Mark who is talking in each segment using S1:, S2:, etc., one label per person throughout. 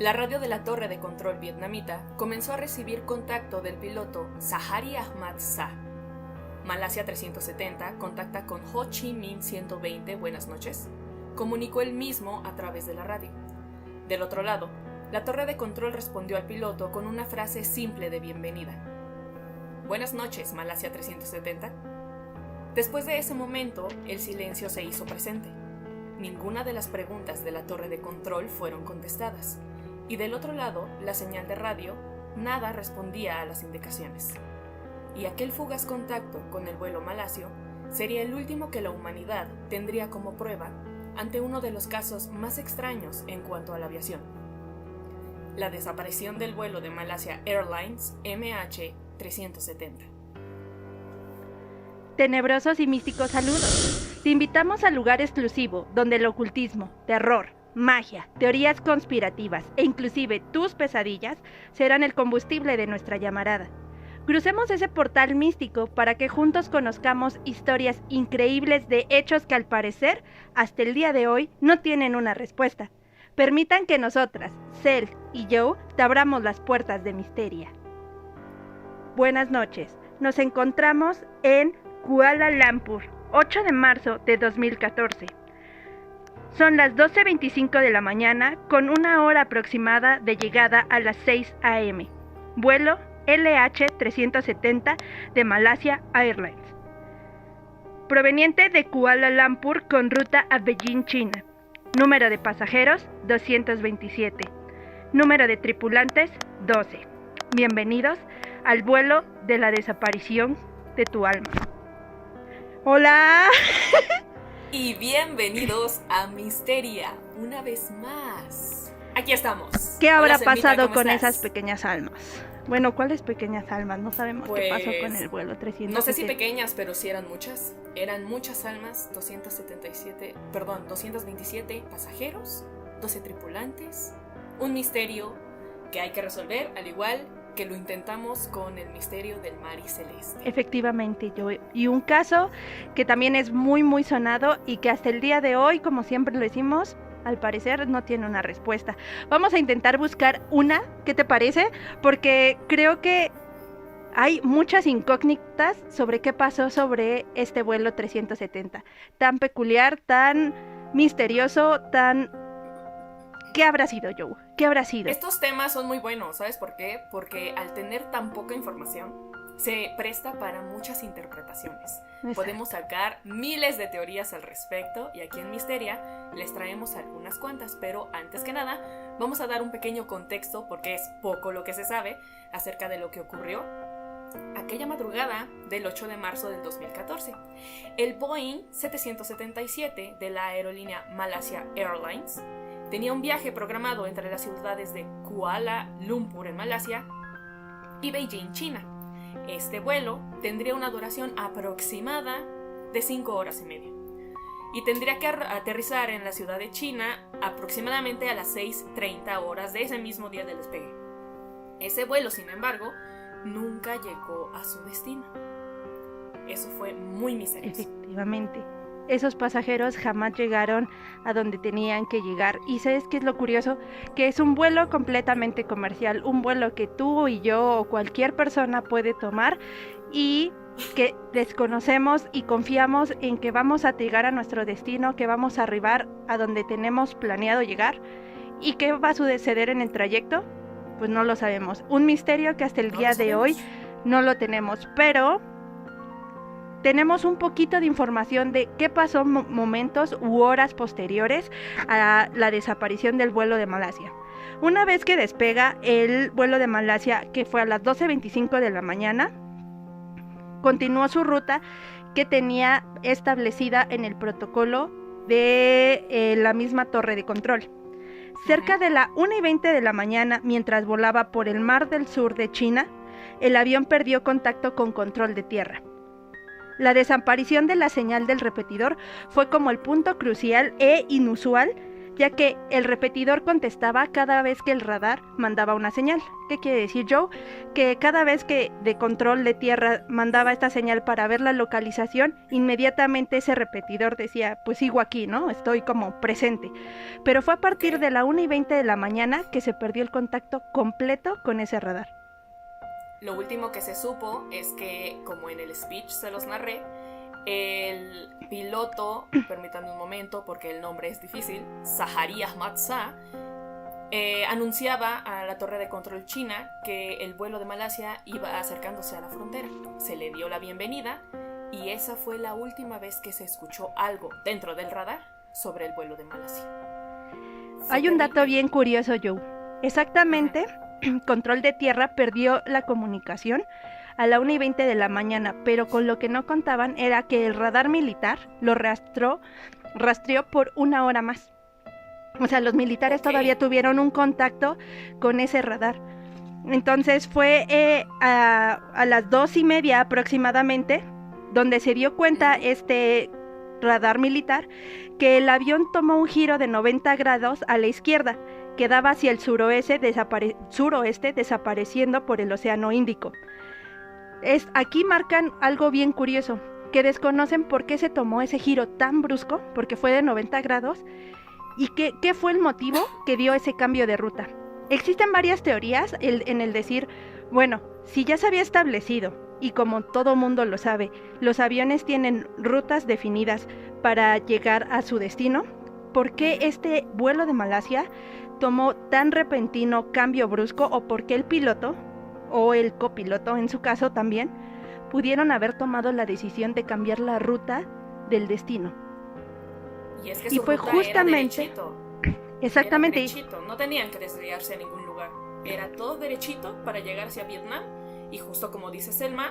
S1: La radio de la torre de control vietnamita comenzó a recibir contacto del piloto Zahari Ahmad Shah. Malasia 370 contacta con Ho Chi Minh 120, buenas noches, comunicó él mismo a través de la radio. Del otro lado, la torre de control respondió al piloto con una frase simple de bienvenida. Buenas noches, Malasia 370. Después de ese momento, el silencio se hizo presente. Ninguna de las preguntas de la torre de control fueron contestadas, y del otro lado, la señal de radio, nada respondía a las indicaciones. Y aquel fugaz contacto con el vuelo malasio sería el último que la humanidad tendría como prueba ante uno de los casos más extraños en cuanto a la aviación: la desaparición del vuelo de Malaysia Airlines MH370.
S2: Tenebrosos y místicos saludos. Te invitamos al lugar exclusivo donde el ocultismo, terror, magia, teorías conspirativas e inclusive tus pesadillas serán el combustible de nuestra llamarada. Crucemos ese portal místico para que juntos conozcamos historias increíbles de hechos que al parecer, hasta el día de hoy, no tienen una respuesta. Permitan que nosotras, Cel y Joe, te abramos las puertas de Misteria. Buenas noches. Nos encontramos en Kuala Lumpur, 8 de marzo de 2014. Son las 12:25 de la mañana con una hora aproximada de llegada a las 6 a.m. Vuelo LH370 de Malaysia Airlines, proveniente de Kuala Lumpur con ruta a Beijing, China. Número de pasajeros 227. Número de tripulantes 12. Bienvenidos al vuelo de la desaparición de tu alma. ¡Hola!
S1: Y bienvenidos a Misteria, una vez más. Aquí estamos.
S2: ¿Qué habrá
S1: Hola, Selmita,
S2: pasado
S1: ¿cómo
S2: con
S1: estás?
S2: esas pequeñas almas? Bueno, ¿cuáles pequeñas almas? No sabemos qué pasó con el vuelo 370.
S1: No sé si pequeñas, pero sí eran muchas. Eran muchas almas, 227 pasajeros, 12 tripulantes. Un misterio que hay que resolver, al igual que lo intentamos con el misterio del mar y celeste.
S2: Efectivamente, Joe. Y un caso que también es muy muy sonado y que hasta el día de hoy, como siempre lo decimos, al parecer no tiene una respuesta. Vamos a intentar buscar una, ¿qué te parece? Porque creo que hay muchas incógnitas sobre qué pasó sobre este vuelo 370. Tan peculiar, tan misterioso, tan... ¿Qué habrá sido, Joe? ¿Qué habrá sido?
S1: Estos temas son muy buenos, ¿sabes por qué? Porque al tener tan poca información, se presta para muchas interpretaciones.
S2: Exacto.
S1: Podemos sacar miles de teorías al respecto y aquí en Misteria les traemos algunas cuantas, pero antes que nada vamos a dar un pequeño contexto porque es poco lo que se sabe acerca de lo que ocurrió aquella madrugada del 8 de marzo del 2014. El Boeing 777 de la aerolínea Malaysia Airlines tenía un viaje programado entre las ciudades de Kuala Lumpur en Malasia y Beijing, China. Este vuelo tendría una duración aproximada de 5 horas y media y tendría que aterrizar en la ciudad de China aproximadamente a las 6:30 horas de ese mismo día del despegue. Ese vuelo, sin embargo, nunca llegó a su destino. Eso fue muy misterioso.
S2: Efectivamente. Esos pasajeros jamás llegaron a donde tenían que llegar. Y ¿sabes qué es lo curioso? Que es un vuelo completamente comercial, un vuelo que tú y yo o cualquier persona puede tomar y que desconocemos y confiamos en que vamos a llegar a nuestro destino, que vamos a arribar a donde tenemos planeado llegar. ¿Y qué va a suceder en el trayecto? Pues no lo sabemos. Un misterio que hasta el día de hoy no lo tenemos, pero... tenemos un poquito de información de qué pasó momentos u horas posteriores a la desaparición del vuelo de Malasia. Una vez que despega el vuelo de Malasia, que fue a las 12:25 de la mañana, continuó su ruta que tenía establecida en el protocolo de la misma torre de control. Cerca de la 1:20 de la mañana, mientras volaba por el mar del sur de China, el avión perdió contacto con control de tierra. La desaparición de la señal del repetidor fue como el punto crucial e inusual, ya que el repetidor contestaba cada vez que el radar mandaba una señal. ¿Qué quiere decir, Joe? Que cada vez que de control de tierra mandaba esta señal para ver la localización, inmediatamente ese repetidor decía, pues sigo aquí, ¿no? Estoy como presente. Pero fue a partir de la 1:20 de la mañana que se perdió el contacto completo con ese radar.
S1: Lo último que se supo es que, como en el speech se los narré, el piloto, permítanme un momento porque el nombre es difícil, Zaharie Ahmad Shah, anunciaba a la torre de control china que el vuelo de Malasia iba acercándose a la frontera. Se le dio la bienvenida y esa fue la última vez que se escuchó algo dentro del radar sobre el vuelo de Malasia.
S2: Hay un dato bien curioso, Joe. Exactamente, Control de Tierra perdió la comunicación a la 1:20 de la mañana, pero con lo que no contaban era que el radar militar lo rastreó por 1 hora más. O sea, los militares todavía tuvieron un contacto con ese radar. Entonces fue a las 2:30 aproximadamente donde se dio cuenta este radar militar que el avión tomó un giro de 90 grados a la izquierda, que daba hacia el suroeste, desapareciendo por el Océano Índico. Aquí marcan algo bien curioso, que desconocen por qué se tomó ese giro tan brusco, porque fue de 90 grados, y qué fue el motivo que dio ese cambio de ruta. Existen varias teorías en el decir, bueno, si ya se había establecido, y como todo mundo lo sabe, los aviones tienen rutas definidas para llegar a su destino, ¿por qué este vuelo de Malasia tomó tan repentino cambio brusco, o por qué el piloto o el copiloto en su caso también pudieron haber tomado la decisión de cambiar la ruta del destino?
S1: Y es que
S2: fue justamente exactamente,
S1: era derechito, no tenían que desviarse a ningún lugar, era todo derechito para llegar hacia Vietnam. Y justo como dice Selma,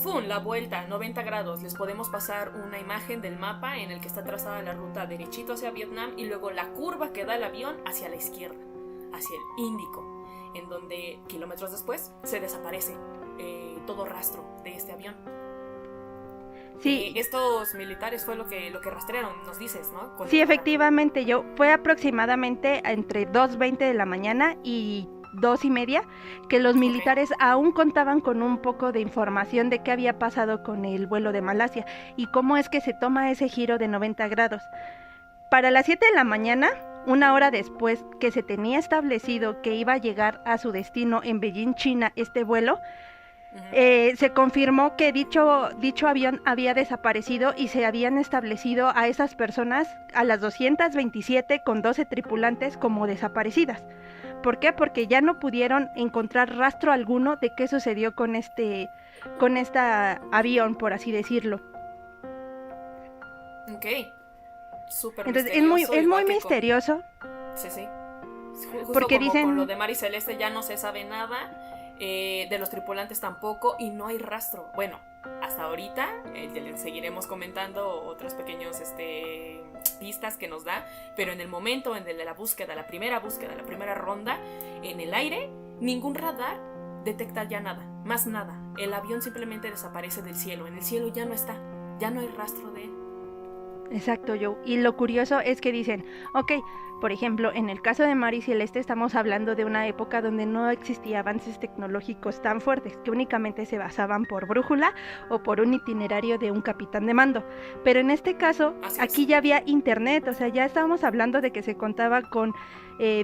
S1: ¡fum! La vuelta, 90 grados. Les podemos pasar una imagen del mapa en el que está trazada la ruta derechito hacia Vietnam y luego la curva que da el avión hacia la izquierda, hacia el Índico, en donde kilómetros después se desaparece todo rastro de este avión.
S2: Sí.
S1: Estos militares fue lo que rastrearon, nos dices, ¿no?
S2: Sí, efectivamente, fue aproximadamente entre 2:20 de la mañana y 2:30 que los militares aún contaban con un poco de información de qué había pasado con el vuelo de Malasia y cómo es que se toma ese giro de 90 grados. Para las 7 de la mañana, 1 hora después que se tenía establecido que iba a llegar a su destino en Beijing, China, este vuelo, se confirmó que dicho avión había desaparecido y se habían establecido a esas personas, a las 227 con 12 tripulantes, como desaparecidas. ¿Por qué? Porque ya no pudieron encontrar rastro alguno de qué sucedió con este avión, por así decirlo.
S1: Ok, súper.
S2: Entonces es muy misterioso.
S1: Sí. Justo
S2: porque
S1: como
S2: dicen,
S1: con lo de Mar y Celeste ya no se sabe nada, de los tripulantes tampoco, y no hay rastro. Bueno, hasta ahorita seguiremos comentando otros pequeños pistas que nos da, pero en el momento en el de la primera ronda, en el aire, ningún radar detecta ya nada, más nada. El avión simplemente desaparece del cielo, en el cielo ya no está, ya no hay rastro de él.
S2: Exacto, Joe. Y lo curioso es que dicen, ok, por ejemplo, en el caso de Mar y Celeste estamos hablando de una época donde no existían avances tecnológicos tan fuertes, que únicamente se basaban por brújula o por un itinerario de un capitán de mando. Pero en este caso, aquí ya había internet, o sea, ya estábamos hablando de que se contaba con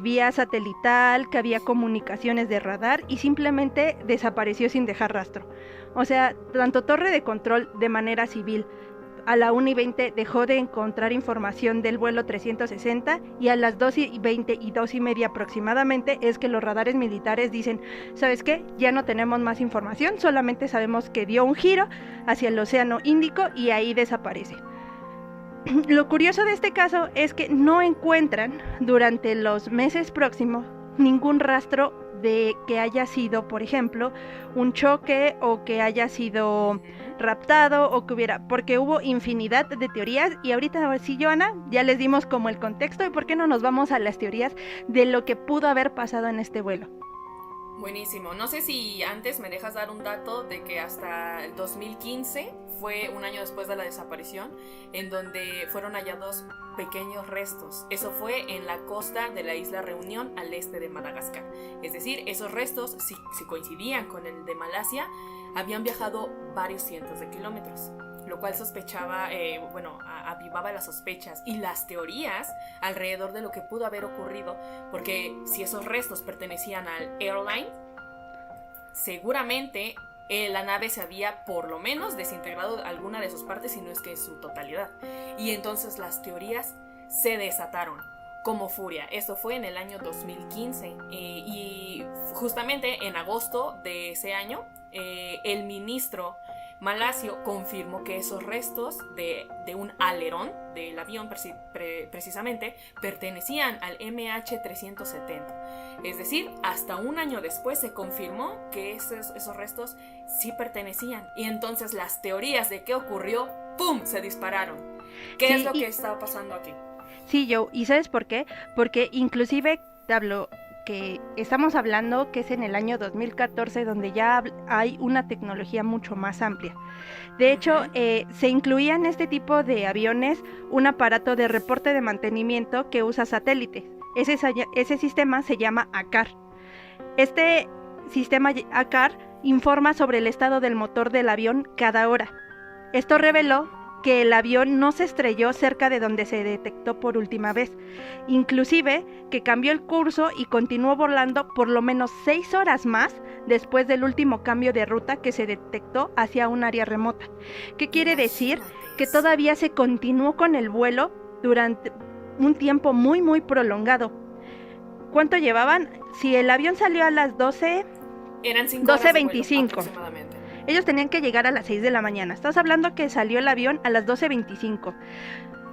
S2: vía satelital, que había comunicaciones de radar y simplemente desapareció sin dejar rastro. O sea, tanto torre de control de manera civil, a la 1:20 dejó de encontrar información del vuelo 360 y a las 2:20 y 2:30 aproximadamente es que los radares militares dicen, ¿sabes qué? Ya no tenemos más información, solamente sabemos que dio un giro hacia el Océano Índico y ahí desaparece. Lo curioso de este caso es que no encuentran durante los meses próximos ningún rastro de que haya sido, por ejemplo, un choque o que haya sido raptado o que porque hubo infinidad de teorías y ahorita sí, Joana, ya les dimos como el contexto y por qué no nos vamos a las teorías de lo que pudo haber pasado en este vuelo.
S1: Buenísimo. No sé si antes me dejas dar un dato de que hasta el 2015 fue un año después de la desaparición, en donde fueron hallados pequeños restos. Eso fue en la costa de la isla Reunión al este de Madagascar. Es decir, esos restos, si coincidían con el de Malasia, habían viajado varios cientos de kilómetros, lo cual sospechaba, avivaba las sospechas y las teorías alrededor de lo que pudo haber ocurrido, porque si esos restos pertenecían al airline, seguramente la nave se había por lo menos desintegrado alguna de sus partes, si no es que en su totalidad. Y entonces las teorías se desataron como furia. Esto fue en el año 2015 y justamente en agosto de ese año el ministro malasio confirmó que esos restos de un alerón del avión precisamente pertenecían al MH370. Es decir, hasta un año después se confirmó que esos restos sí pertenecían. Y entonces las teorías de qué ocurrió, ¡pum!, se dispararon. ¿Qué es lo que estaba pasando aquí?
S2: Sí, Joe, ¿y sabes por qué? Porque inclusive te hablo que estamos hablando que es en el año 2014 donde ya hay una tecnología mucho más amplia. De hecho, se incluía en este tipo de aviones un aparato de reporte de mantenimiento que usa satélites. Ese sistema se llama ACAR. Este sistema ACAR informa sobre el estado del motor del avión cada hora. Esto reveló que el avión no se estrelló cerca de donde se detectó por última vez, inclusive que cambió el curso y continuó volando por lo menos 6 horas más después del último cambio de ruta que se detectó hacia un área remota. ¿Qué quiere decir? Que todavía se continuó con el vuelo durante un tiempo muy muy prolongado. ¿Cuánto llevaban? Si el avión salió a las 12...
S1: Eran 5 horas
S2: 12:25.
S1: aproximadamente.
S2: Ellos tenían que llegar a las 6 de la mañana. Estás hablando que salió el avión a las 12:25.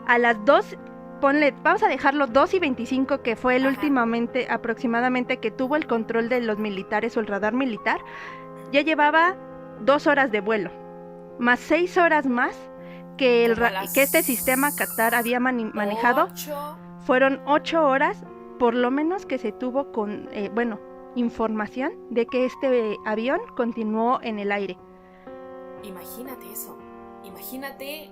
S2: A las 2, vamos a dejarlo 2:25, que fue el últimamente aproximadamente que tuvo el control de los militares o el radar militar. Ya llevaba 2 horas de vuelo, más 6 horas más que este sistema Qatar había manejado.
S1: 8.
S2: Fueron 8 horas, por lo menos, que se tuvo con, información de que este avión continuó en el aire.
S1: Imagínate eso. Imagínate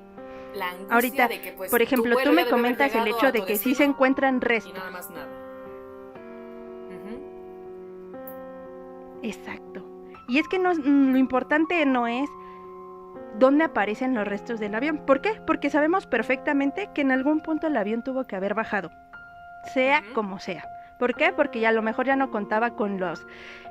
S1: la angustia
S2: ahorita,
S1: de que, pues,
S2: por ejemplo, tú me comentas el hecho de que sí se encuentran restos.
S1: Y nada más nada.
S2: Exacto. Y es que lo importante no es dónde aparecen los restos del avión. ¿Por qué? Porque sabemos perfectamente que en algún punto el avión tuvo que haber bajado, sea como sea. ¿Por qué? Porque ya a lo mejor ya no contaba con los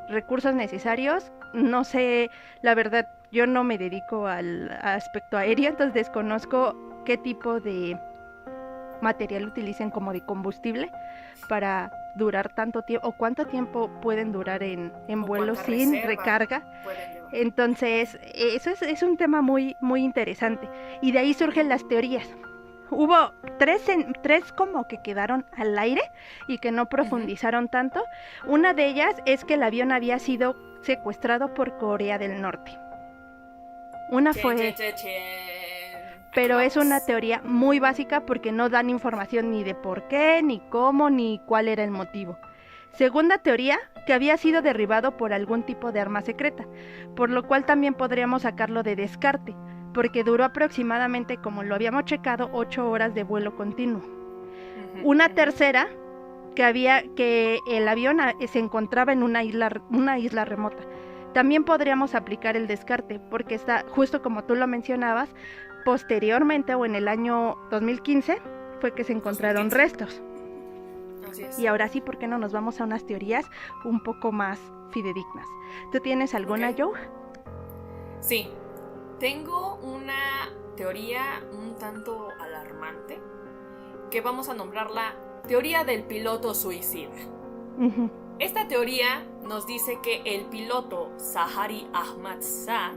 S2: recursos necesarios. No sé, la verdad, yo no me dedico al aspecto aéreo, entonces desconozco qué tipo de material utilicen como de combustible para durar tanto tiempo, o cuánto tiempo pueden durar en vuelo sin recarga. Entonces, eso es un tema muy, muy interesante. Y de ahí surgen las teorías. Hubo tres como que quedaron al aire y que no profundizaron tanto. Una de ellas es que el avión había sido secuestrado por Corea del Norte. Una fue... Pero es una teoría muy básica porque no dan información ni de por qué, ni cómo, ni cuál era el motivo. Segunda teoría, que había sido derribado por algún tipo de arma secreta, por lo cual también podríamos sacarlo de descarte, porque duró aproximadamente, como lo habíamos checado, 8 horas de vuelo continuo. Una tercera, que el avión se encontraba en una isla remota. También podríamos aplicar el descarte, porque está, justo como tú lo mencionabas, posteriormente o en el año 2015 fue que se encontraron restos.
S1: Así es.
S2: Y ahora sí, ¿por qué no nos vamos a unas teorías un poco más fidedignas? ¿Tú tienes alguna, Joe?
S1: Sí. Tengo una teoría un tanto alarmante que vamos a nombrarla teoría del piloto suicida. Esta teoría nos dice que el piloto Zaharie Ahmad-Shah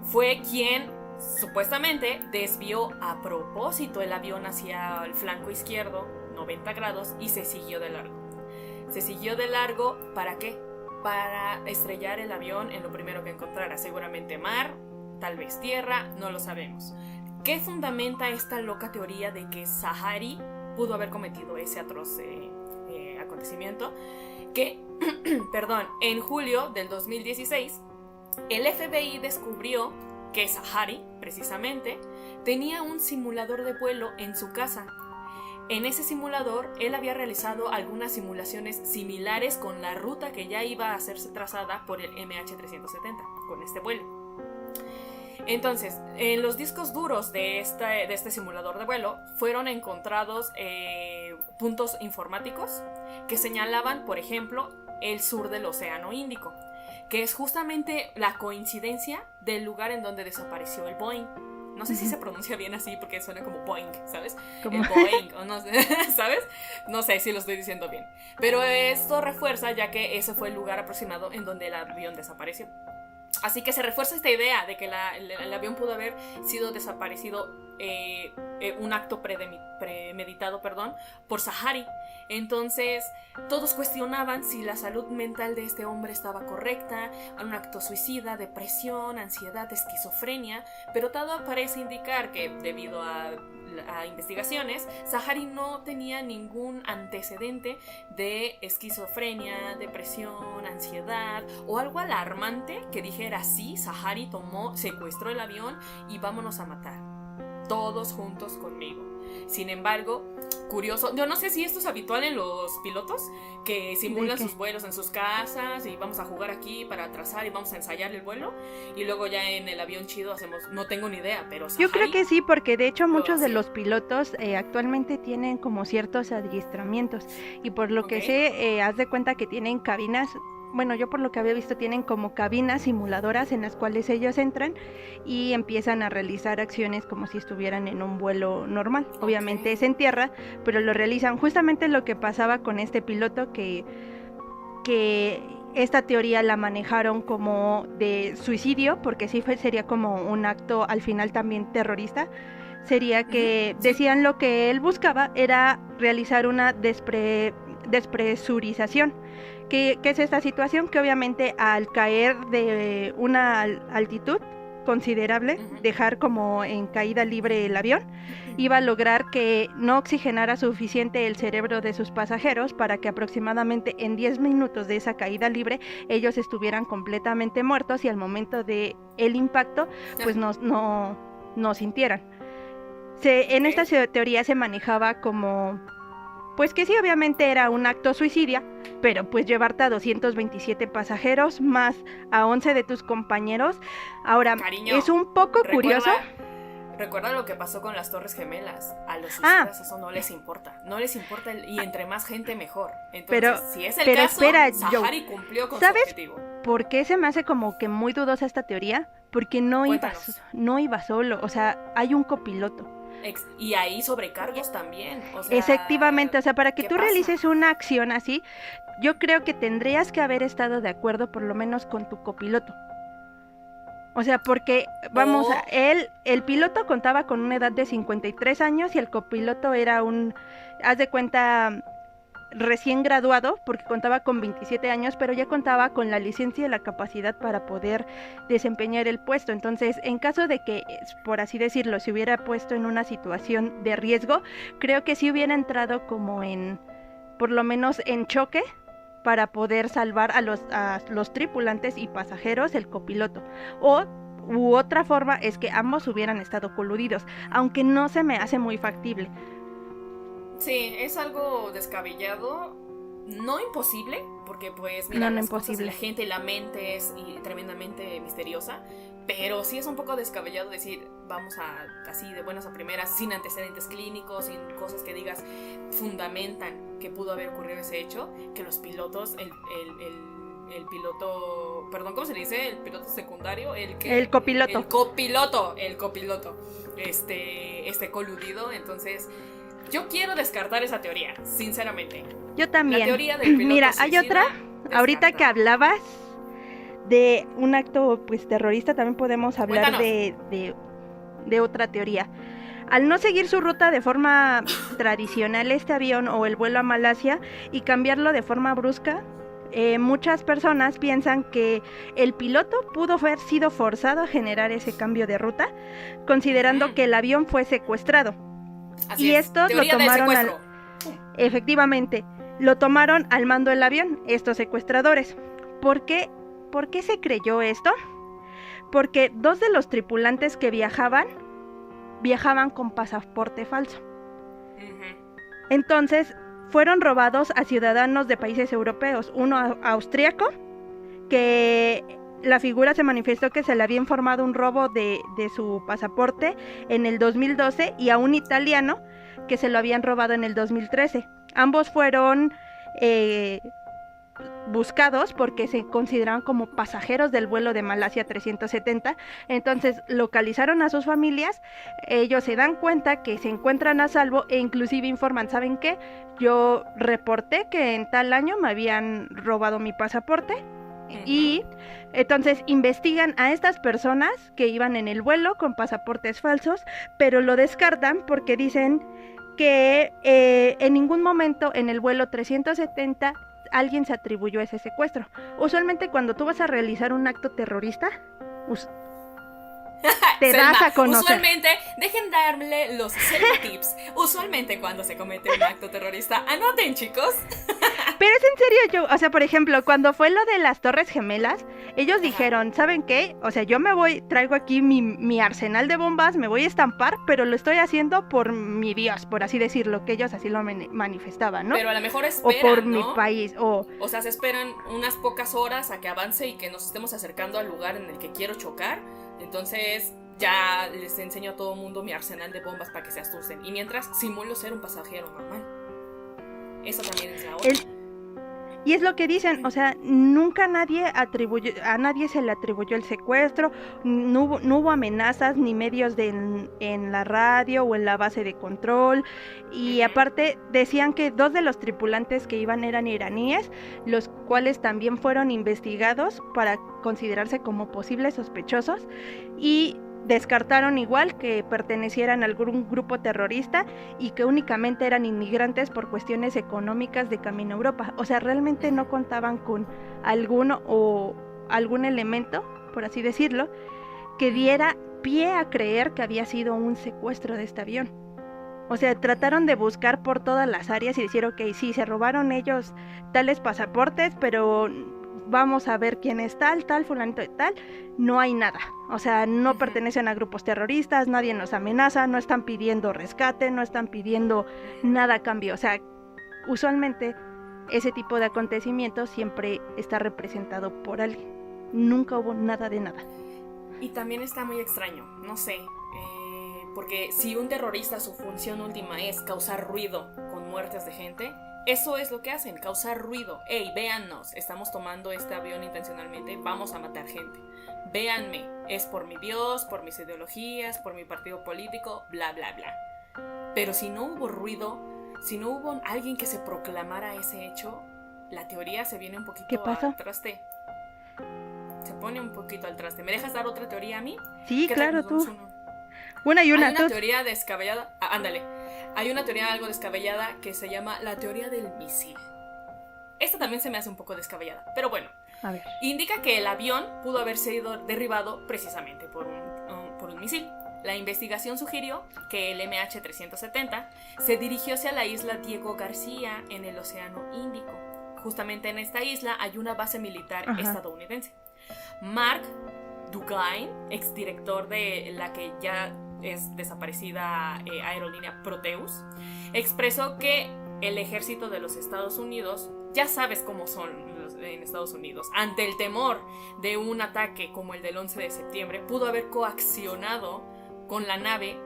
S1: fue quien supuestamente desvió a propósito el avión hacia el flanco izquierdo, 90 grados, y se siguió de largo. Se siguió de largo, ¿para qué? Para estrellar el avión en lo primero que encontrara, seguramente mar, tal vez tierra, no lo sabemos. ¿Qué fundamenta esta loca teoría de que Zaharie pudo haber cometido ese atroz acontecimiento, que, perdón, en julio del 2016, el FBI descubrió que Zahari, precisamente, tenía un simulador de vuelo en su casa. En ese simulador, él había realizado algunas simulaciones similares con la ruta que ya iba a hacerse trazada por el MH370, con este vuelo. Entonces, en los discos duros de este simulador de vuelo fueron encontrados puntos informáticos que señalaban, por ejemplo, el sur del Océano Índico, que es justamente la coincidencia del lugar en donde desapareció el Boeing. No sé si se pronuncia bien así porque suena como Boeing, ¿sabes?
S2: ¿Cómo?
S1: El Boeing, o no sé, ¿sabes? No sé si lo estoy diciendo bien. Pero esto refuerza ya que ese fue el lugar aproximado en donde el avión desapareció. Así que se refuerza esta idea de que el avión pudo haber sido desaparecido, un acto premeditado, por Zahari. Entonces, todos cuestionaban si la salud mental de este hombre estaba correcta, un acto suicida, depresión, ansiedad, esquizofrenia, pero todo parece indicar que, debido a investigaciones, Zahari no tenía ningún antecedente de esquizofrenia, depresión, ansiedad o algo alarmante que dijera: sí, Zahari secuestró el avión y vámonos a matar, todos juntos conmigo. Sin embargo, curioso, yo no sé si esto es habitual en los pilotos que simulan sus vuelos en sus casas y vamos a jugar aquí para trazar y vamos a ensayar el vuelo y luego ya en el avión chido hacemos, no tengo ni idea, pero Zahari,
S2: yo creo que sí, porque de hecho muchos de los pilotos actualmente tienen como ciertos adiestramientos y por lo que sé, haz de cuenta que tienen cabinas. Bueno, yo por lo que había visto tienen como cabinas simuladoras en las cuales ellos entran y empiezan a realizar acciones como si estuvieran en un vuelo normal. Obviamente es en tierra, pero lo realizan. Justamente lo que pasaba con este piloto, que esta teoría la manejaron como de suicidio, porque sí sería como un acto al final también terrorista. Sería que decían lo que él buscaba era realizar una despresurización. ¿Qué es esta situación? Que obviamente al caer de una altitud considerable, dejar como en caída libre el avión, iba a lograr que no oxigenara suficiente el cerebro de sus pasajeros para que aproximadamente en 10 minutos de esa caída libre ellos estuvieran completamente muertos y al momento de el impacto pues no sintieran. En esta teoría se manejaba como pues que sí, obviamente era un acto suicidio, pero pues llevarte a 227 pasajeros más a 11 de tus compañeros. Ahora, cariño, es un poco curioso.
S1: Recuerda lo que pasó con las Torres Gemelas. A los suicidas eso no les importa. No les importa y entre más gente mejor. Entonces, si es el caso, Zahari cumplió con su objetivo.
S2: ¿Por qué se me hace como que muy dudosa esta teoría? Porque no iba solo, o sea, hay un copiloto.
S1: Y hay sobrecargos también, o sea,
S2: efectivamente, o sea, para que tú realices una acción así, yo creo que tendrías que haber estado de acuerdo por lo menos con tu copiloto. O sea, porque, vamos, el piloto contaba con una edad de 53 años y el copiloto era haz de cuenta, recién graduado, porque contaba con 27 años, pero ya contaba con la licencia y la capacidad para poder desempeñar el puesto. Entonces, en caso de que, por así decirlo, se hubiera puesto en una situación de riesgo, creo que sí hubiera entrado como por lo menos en choque, para poder salvar a los tripulantes y pasajeros, el copiloto. U otra forma es que ambos hubieran estado coludidos, aunque no se me hace muy factible.
S1: Sí, es algo descabellado, no imposible, porque pues mira, las cosas de la gente y la mente es tremendamente misteriosa, pero sí es un poco descabellado decir, vamos así de buenas a primeras, sin antecedentes clínicos, sin cosas que digas fundamentan que pudo haber ocurrido ese hecho, que los pilotos, el piloto, perdón, ¿cómo se dice? El piloto secundario, el copiloto, este coludido. Entonces, yo quiero descartar esa teoría, sinceramente.
S2: Yo también.
S1: La teoría del piloto
S2: Mira,
S1: suicida,
S2: hay otra, ahorita que hablabas de un acto pues terrorista, también podemos hablar de otra teoría. Al no seguir su ruta de forma tradicional este avión o el vuelo a Malasia y cambiarlo de forma brusca, muchas personas piensan que el piloto pudo haber sido forzado a generar ese cambio de ruta, considerando que el avión fue secuestrado. Así y estos lo tomaron efectivamente. lo tomaron al mando del avión, estos secuestradores. ¿Por qué se creyó esto? Porque 2 de los tripulantes que viajaban con pasaporte falso. Entonces, fueron robados a ciudadanos de países europeos, uno austríaco, que la figura se manifestó que se le había informado un robo de su pasaporte en el 2012, y a un italiano que se lo habían robado en el 2013. Ambos fueron buscados porque se consideraban como pasajeros del vuelo de Malasia 370. Entonces localizaron a sus familias, ellos se dan cuenta que se encuentran a salvo e inclusive informan, ¿saben qué? Yo reporté que en tal año me habían robado mi pasaporte. Y entonces investigan a estas personas que iban en el vuelo con pasaportes falsos, pero lo descartan porque dicen que en ningún momento en el vuelo 370 alguien se atribuyó ese secuestro. Usualmente cuando tú vas a realizar un acto terrorista, te
S1: Selma,
S2: das a conocer.
S1: Usualmente, dejen darle los Selma tips. Usualmente cuando se comete un acto terrorista, anoten, chicos.
S2: Pero es en serio, yo, o sea, por ejemplo, cuando fue lo de las Torres Gemelas, ellos dijeron, ¿saben qué? O sea, yo me voy, traigo aquí mi arsenal de bombas, me voy a estampar, pero lo estoy haciendo por mi Dios, por así decirlo, que ellos así lo manifestaban, ¿no?
S1: Pero a lo mejor esperan,
S2: o por
S1: ¿no?
S2: mi país,
S1: O sea, se esperan unas pocas horas a que avance y que nos estemos acercando al lugar en el que quiero chocar. Entonces ya les enseño a todo mundo mi arsenal de bombas para que se asusten. Y mientras simulo ser un pasajero normal. Eso también es la otra.
S2: Y es lo que dicen, o sea, nunca a nadie se le atribuyó el secuestro, no hubo amenazas ni medios en la radio o en la base de control, y aparte decían que 2 de los tripulantes que iban eran iraníes, los cuales también fueron investigados para considerarse como posibles sospechosos, y descartaron igual que pertenecieran a algún grupo terrorista y que únicamente eran inmigrantes por cuestiones económicas de camino a Europa. O sea, realmente no contaban con algún elemento, por así decirlo, que diera pie a creer que había sido un secuestro de este avión. O sea, trataron de buscar por todas las áreas y decir, ok, sí, se robaron ellos tales pasaportes, pero vamos a ver quién es tal, fulanito de tal. No hay nada, o sea, no pertenecen a grupos terroristas, nadie nos amenaza, no están pidiendo rescate, no están pidiendo nada a cambio. O sea, usualmente ese tipo de acontecimientos siempre está representado por alguien. Nunca hubo nada de nada.
S1: Y también está muy extraño, no sé, porque si un terrorista su función última es causar ruido con muertes de gente, eso es lo que hacen, causar ruido. Ey, véannos, estamos tomando este avión intencionalmente, vamos a matar gente. Véanme, es por mi Dios, por mis ideologías, por mi partido político, bla, bla, bla. Pero si no hubo ruido, si no hubo alguien que se proclamara ese hecho, la teoría se viene un poquito al traste. Se pone un poquito al traste. ¿Me dejas dar otra teoría a mí?
S2: Sí, claro, tú. Una y una.
S1: Hay una teoría descabellada. Ándale. Hay una teoría algo descabellada que se llama la teoría del misil. Esta también se me hace un poco descabellada, pero bueno.
S2: A ver.
S1: Indica que el avión pudo haber sido derribado precisamente por un misil. La investigación sugirió que el MH370 se dirigió hacia la isla Diego García en el Océano Índico. Justamente en esta isla hay una base militar estadounidense. Mark Duggan, exdirector de la que ya es desaparecida aerolínea Proteus, expresó que el ejército de los Estados Unidos, ya sabes cómo son en Estados Unidos, ante el temor de un ataque como el del 11 de septiembre, pudo haber coaccionado con la nave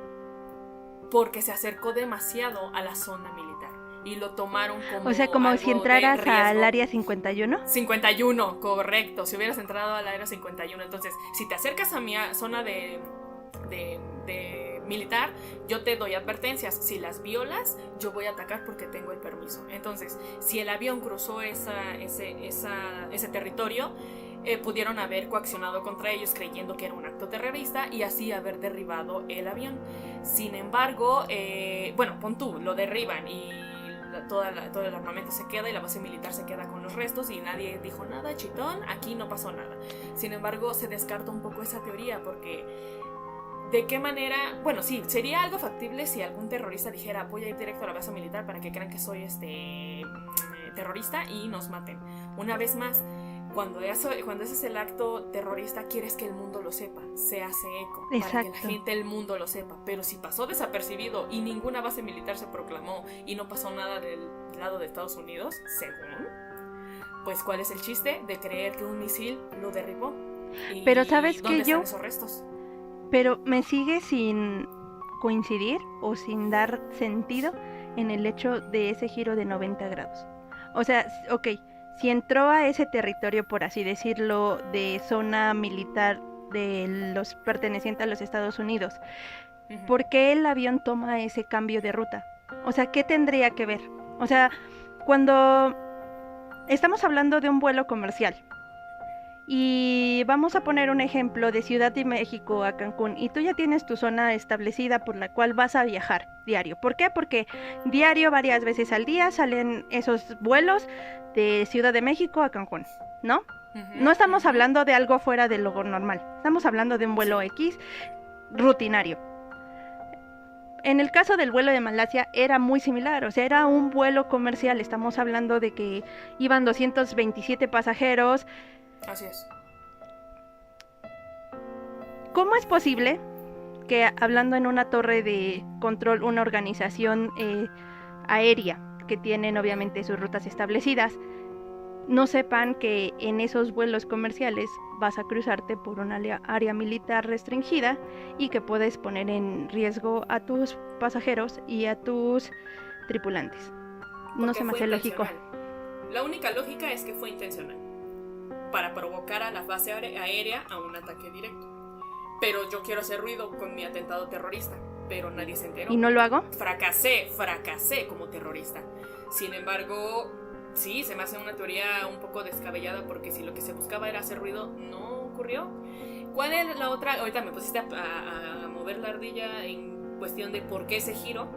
S1: porque se acercó demasiado a la zona militar y lo tomaron como,
S2: o sea, como si entraras al área 51.
S1: 51, correcto, si hubieras entrado al área 51. Entonces, si te acercas a mi zona de militar, yo te doy advertencias. Si las violas, yo voy a atacar porque tengo el permiso. Entonces, si el avión cruzó ese territorio, pudieron haber coaccionado contra ellos creyendo que era un acto terrorista y así haber derribado el avión. Sin embargo, bueno, pon tú, lo derriban y todo el armamento se queda y la base militar se queda con los restos y nadie dijo nada, chitón, aquí no pasó nada. Sin embargo, se descarta un poco esa teoría porque ¿De qué manera? Bueno, sí, sería algo factible si algún terrorista dijera voy a ir directo a la base militar para que crean que soy terrorista y nos maten. Una vez más, cuando ese es el acto terrorista, quieres que el mundo lo sepa, se hace eco, para que la gente del mundo lo sepa. Pero si pasó desapercibido y ninguna base militar se proclamó y no pasó nada del lado de Estados Unidos, según, pues ¿cuál es el chiste de creer que un misil lo derribó?
S2: Pero ¿sabes
S1: ¿dónde
S2: que
S1: están esos restos?
S2: Pero me sigue sin coincidir o sin dar sentido en el hecho de ese giro de 90 grados. O sea, ok, si entró a ese territorio, por así decirlo, de zona militar de los pertenecientes a los Estados Unidos, ¿por qué el avión toma ese cambio de ruta? O sea, ¿qué tendría que ver? O sea, cuando estamos hablando de un vuelo comercial, y vamos a poner un ejemplo de Ciudad de México a Cancún, y tú ya tienes tu zona establecida por la cual vas a viajar diario. ¿Por qué? Porque diario, varias veces al día, salen esos vuelos de Ciudad de México a Cancún, ¿no? No estamos hablando de algo fuera de lo normal, estamos hablando de un vuelo X rutinario. En el caso del vuelo de Malasia era muy similar, o sea, era un vuelo comercial, estamos hablando de que iban 227 pasajeros.
S1: Así es.
S2: ¿Cómo es posible que, hablando en una torre de control, una organización aérea que tienen obviamente sus rutas establecidas, no sepan que en esos vuelos comerciales vas a cruzarte por una área militar restringida y que puedes poner en riesgo a tus pasajeros y a tus tripulantes? No se me hace lógico.
S1: La única lógica es que fue intencional, para provocar a la base aérea a un ataque directo. Pero yo quiero hacer ruido con mi atentado terrorista, pero nadie se enteró.
S2: ¿Y no lo hago?
S1: Fracasé como terrorista. Sin embargo, sí, se me hace una teoría un poco descabellada, porque si lo que se buscaba era hacer ruido, no ocurrió. ¿Cuál es la otra? Ahorita me pusiste a mover la ardilla en cuestión de por qué ese giro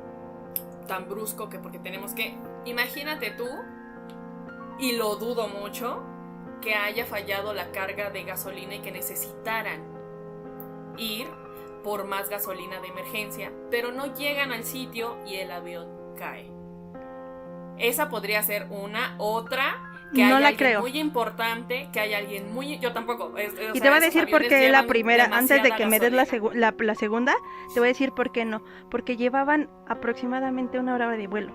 S1: tan brusco, que porque tenemos que... Imagínate tú, y lo dudo mucho, que haya fallado la carga de gasolina y que necesitaran ir por más gasolina de emergencia, pero no llegan al sitio y el avión cae. Esa podría ser una. Otra, que
S2: no
S1: hay
S2: la
S1: alguien
S2: creo.
S1: Muy importante, que hay alguien muy... Yo tampoco.
S2: Y te voy a decir por qué la primera, antes de que me des la segunda, te voy a decir por qué no. Porque llevaban aproximadamente 1 hora de vuelo.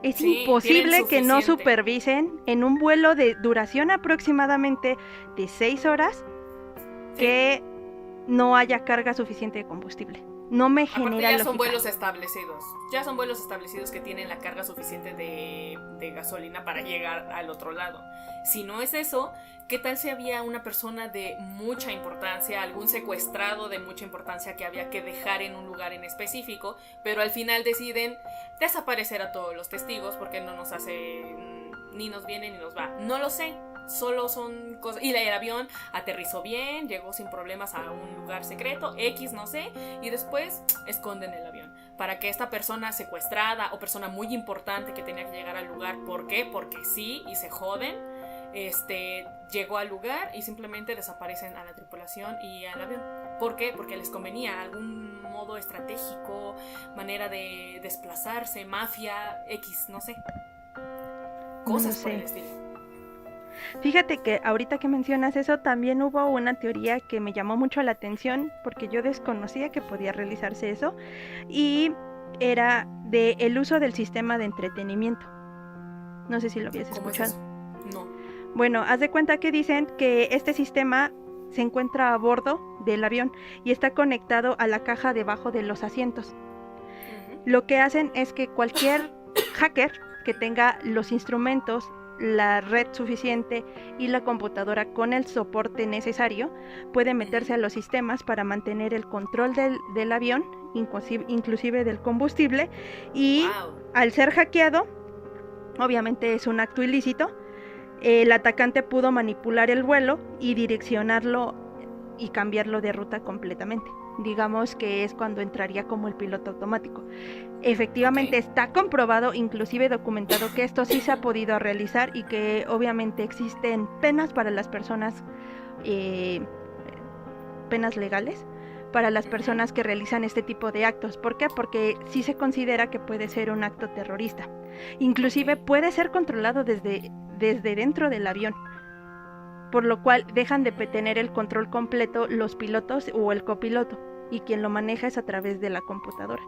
S2: Es imposible que no supervisen en un vuelo de duración aproximadamente de 6 horas que no haya carga suficiente de combustible. No me genera lógica.
S1: Ya son vuelos establecidos. Ya son vuelos establecidos que tienen la carga suficiente de gasolina para llegar al otro lado. Si no es eso, ¿qué tal si había una persona de mucha importancia, algún secuestrado de mucha importancia que había que dejar en un lugar en específico, pero al final deciden desaparecer a todos los testigos porque no nos hace, ni nos viene ni nos va? No lo sé. Solo son cosas. Y el avión aterrizó bien, llegó sin problemas a un lugar secreto, X, no sé, y después esconden el avión para que esta persona secuestrada o persona muy importante que tenía que llegar al lugar, ¿por qué? Porque sí, y se joden, llegó al lugar y simplemente desaparecen a la tripulación y al avión. ¿Por qué? Porque les convenía algún modo estratégico, manera de desplazarse, mafia, X, no sé. Cosas por el estilo.
S2: Fíjate que ahorita que mencionas eso, también hubo una teoría que me llamó mucho la atención porque yo desconocía que podía realizarse eso, y era de el uso del sistema de entretenimiento. No sé si lo habías escuchado.
S1: ¿Es eso? No.
S2: Bueno, haz de cuenta que dicen que este sistema se encuentra a bordo del avión y está conectado a la caja debajo de los asientos. Lo que hacen es que cualquier hacker que tenga los instrumentos, la red suficiente y la computadora con el soporte necesario, puede meterse a los sistemas para mantener el control del avión, inclusive del combustible, y al ser hackeado, obviamente es un acto ilícito, el atacante pudo manipular el vuelo y direccionarlo y cambiarlo de ruta completamente. Digamos que es cuando entraría como el piloto automático. Efectivamente está comprobado, inclusive documentado, que esto sí se ha podido realizar y que obviamente existen penas para las personas, penas legales, para las personas que realizan este tipo de actos. ¿Por qué? Porque sí se considera que puede ser un acto terrorista. Inclusive puede ser controlado desde dentro del avión, por lo cual dejan de tener el control completo los pilotos o el copiloto, y quien lo maneja es a través de la computadora.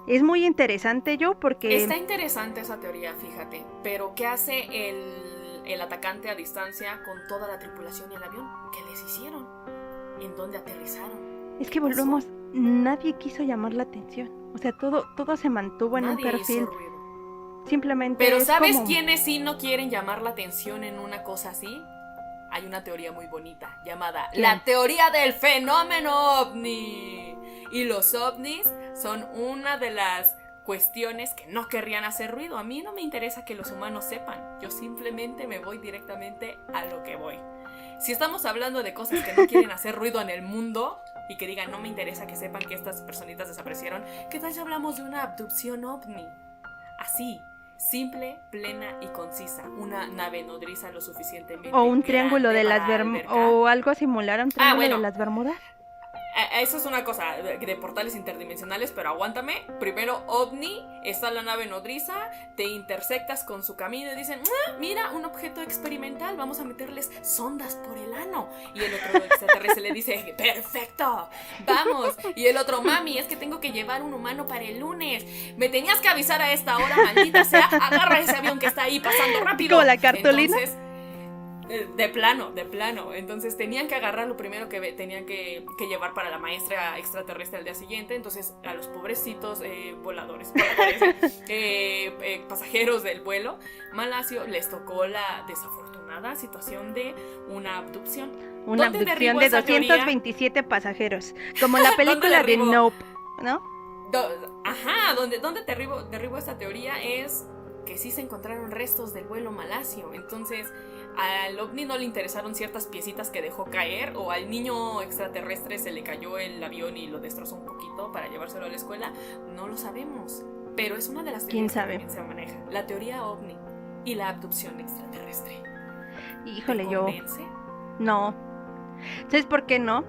S2: Es muy interesante, porque...
S1: Está interesante esa teoría, fíjate, pero ¿qué hace el atacante a distancia con toda la tripulación y el avión? ¿Qué les hicieron? ¿En dónde aterrizaron?
S2: Es que volvemos, nadie quiso llamar la atención, o sea, todo se mantuvo en un perfil.
S1: Hizo ruido.
S2: Simplemente.
S1: Pero ¿sabes quiénes sí no quieren llamar la atención en una cosa así? Hay una teoría muy bonita llamada la teoría del fenómeno ovni. Y los ovnis son una de las cuestiones que no querrían hacer ruido. A mí no me interesa que los humanos sepan. Yo simplemente me voy directamente a lo que voy. Si estamos hablando de cosas que no quieren hacer ruido en el mundo y que digan no me interesa que sepan que estas personitas desaparecieron, ¿qué tal si hablamos de una abducción ovni? Así, simple, plena y concisa. Una nave nodriza lo suficientemente
S2: o un triángulo de las Bermudas, o algo similar a un triángulo de las Bermudas.
S1: Eso es una cosa de portales interdimensionales, pero aguántame. Primero, ovni, está la nave nodriza, te intersectas con su camino y dicen, mira, un objeto experimental, vamos a meterles sondas por el ano. Y el otro extraterrestre le dice, perfecto, vamos. Y el otro, mami, es que tengo que llevar un humano para el lunes. Me tenías que avisar a esta hora, maldita sea, agarra ese avión que está ahí pasando rápido.
S2: ¿Como la cartulina?
S1: Entonces, de plano. Entonces tenían que agarrar lo primero que tenían que llevar para la maestra extraterrestre al día siguiente. Entonces a los pobrecitos pasajeros del vuelo Malasio les tocó la desafortunada situación de una abducción.
S2: Una abducción de 227 pasajeros, como la película de Nope, ¿no?
S1: Donde derribo esta teoría es que sí se encontraron restos del vuelo Malasio. Entonces al ovni no le interesaron ciertas piecitas que dejó caer, o al niño extraterrestre se le cayó el avión y lo destrozó un poquito para llevárselo a la escuela. No lo sabemos, pero es una de las teorías que también se maneja, la teoría ovni y la abducción extraterrestre.
S2: Híjole,
S1: ¿Te convence?
S2: No. ¿Sabes por qué no?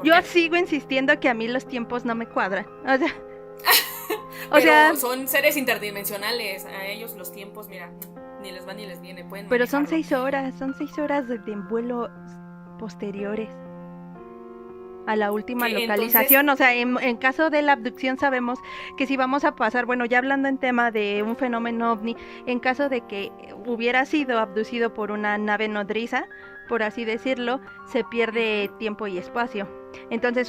S2: Yo sigo insistiendo que a mí los tiempos no me cuadran. O sea,
S1: son seres interdimensionales. A ellos los tiempos, mira, ni les va ni les viene. Pueden
S2: pero
S1: manejarlo.
S2: son 6 horas de vuelo posteriores a la última localización. Entonces, o sea, en caso de la abducción sabemos que si vamos a pasar, bueno, ya hablando en tema de un fenómeno ovni, en caso de que hubiera sido abducido por una nave nodriza, por así decirlo, se pierde tiempo y espacio. Entonces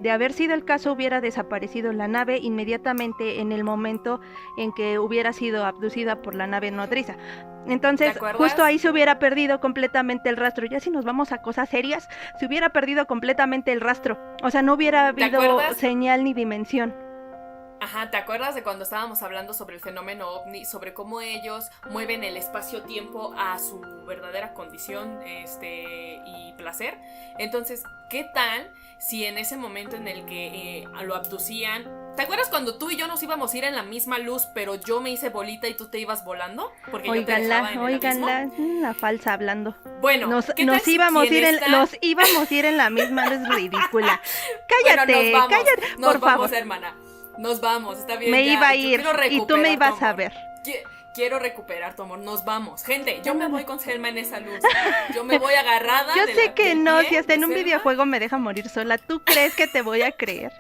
S2: de haber sido el caso, hubiera desaparecido la nave inmediatamente en el momento en que hubiera sido abducida por la nave nodriza. Entonces, justo ahí se hubiera perdido completamente el rastro. Ya si nos vamos a cosas serias, se hubiera perdido completamente el rastro. O sea, no hubiera habido señal ni dimensión.
S1: Ajá, ¿te acuerdas de cuando estábamos hablando sobre el fenómeno ovni, sobre cómo ellos mueven el espacio-tiempo a su verdadera condición y placer? Entonces, ¿qué tal si en ese momento en el que lo abducían, ¿te acuerdas cuando tú y yo nos íbamos a ir en la misma luz, pero yo me hice bolita y tú te ibas volando? Porque yo te dejaba en el abismo.
S2: La falsa hablando.
S1: Bueno,
S2: nos íbamos a ir en la misma luz ridícula. Cállate,
S1: bueno,
S2: cállate,
S1: por
S2: favor.
S1: Vamos, hermana. Nos vamos, está bien.
S2: Me iba a ir y tú me ibas a ver.
S1: Quiero recuperar tu amor, nos vamos. Gente, yo me voy con Selma en esa luz. Yo me voy agarrada.
S2: Yo sé que no, si hasta en un videojuego me deja morir sola. ¿Tú crees que te voy a creer?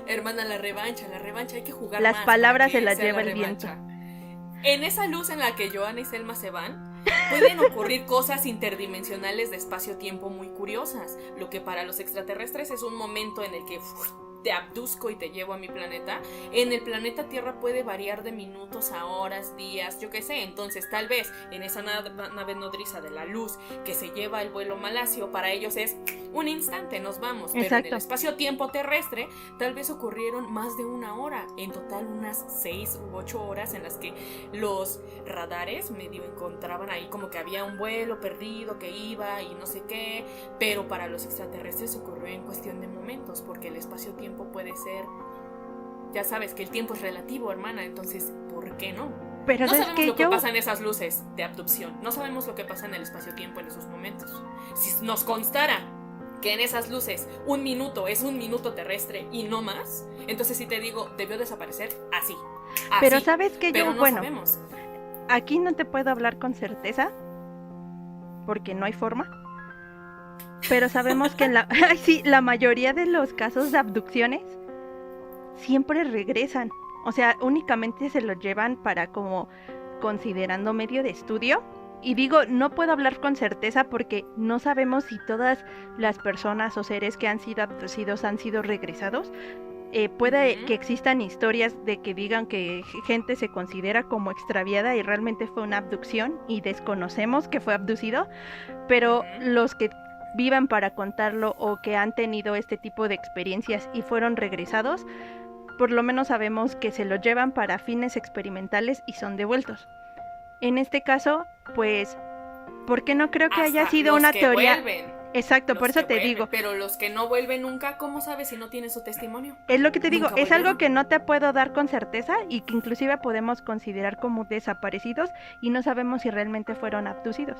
S1: Hermana, la revancha, hay que jugar
S2: las
S1: más.
S2: Las palabras se las lleva el viento.
S1: En esa luz en la que Joana y Selma se van, pueden ocurrir cosas interdimensionales de espacio-tiempo muy curiosas. Lo que para los extraterrestres es un momento en el que te abduzco y te llevo a mi planeta, en el planeta Tierra puede variar de minutos a horas, días, yo qué sé. Entonces tal vez en esa nave nodriza de la luz que se lleva el vuelo Malasio, para ellos es un instante, nos vamos. Pero
S2: exacto,
S1: en el espacio-tiempo terrestre tal vez ocurrieron más de una hora, en total unas 6 u 8 horas en las que los radares medio encontraban ahí como que había un vuelo perdido que iba y no sé qué, pero para los extraterrestres ocurrió en cuestión de momentos, porque el espacio-tiempo puede ser, ya sabes que el tiempo es relativo, hermana, entonces ¿por qué no?
S2: Pero
S1: no sabemos lo que pasa en esas luces de abducción, no sabemos lo que pasa en el espacio-tiempo en esos momentos. Si nos constara que en esas luces 1 minuto es 1 minuto terrestre y no más, entonces sí te digo, debió desaparecer así.
S2: Pero ¿sabes qué?
S1: Pero
S2: Yo,
S1: no
S2: bueno,
S1: sabemos.
S2: aquí no te puedo hablar con certeza, porque no hay forma. Pero sabemos que la mayoría de los casos de abducciones siempre regresan. O sea, únicamente se los llevan para como considerando medio de estudio. Y digo, no puedo hablar con certeza porque no sabemos si todas las personas o seres que han sido abducidos han sido regresados. Puede que existan historias de que digan que gente se considera como extraviada y realmente fue una abducción y desconocemos que fue abducido, pero los que vivan para contarlo o que han tenido este tipo de experiencias y fueron regresados, por lo menos sabemos que se los llevan para fines experimentales y son devueltos. En este caso, pues, ¿por qué no creo que haya sido una teoría?
S1: Vuelven.
S2: Exacto, por eso te digo.
S1: Pero los que no vuelven nunca, ¿cómo sabes si no tienen su testimonio?
S2: Es lo que te digo, es algo
S1: volvieron.
S2: que no te puedo dar con certeza y que inclusive podemos considerar como desaparecidos y no sabemos si realmente fueron abducidos.